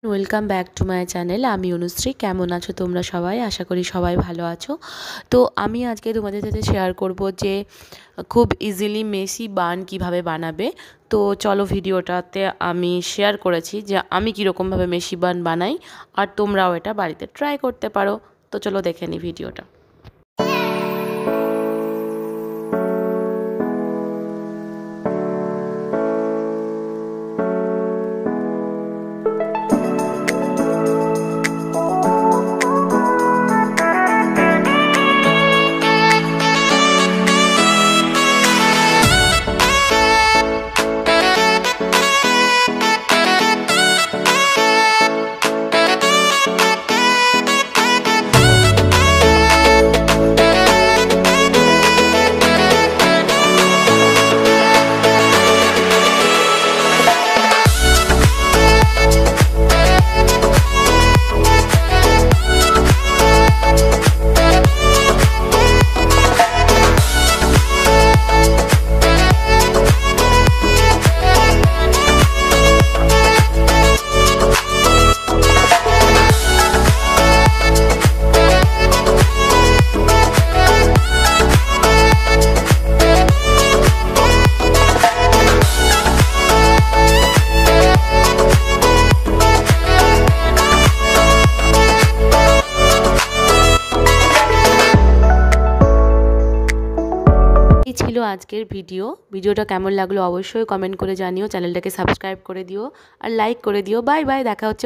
Welcome back to my channel. আমি অনুশ্রী। কেমন আছো তোমরা সবাই? আশা করি সবাই ভালো আছো। তো আমি আজকে তোমাদের সাথে শেয়ার করব যে খুব ইজিলি মেসি বান কিভাবে বানাবে। তো চলো, ভিডিওটাতে আমি শেয়ার করেছি যে আমি কীরকমভাবে মেসি বান বানাই, আর তোমরাও এটা বাড়িতে ট্রাই করতে পারো। তো চলো দেখে নিই ভিডিওটা। ছিল আজকের ভিডিওটা কেমন লাগলো অবশ্যই কমেন্ট করে জানিও। চ্যানেলটাকে সাবস্ক্রাইব করে দিও আর লাইক করে দিও। বাই বাই, দেখা হচ্ছে।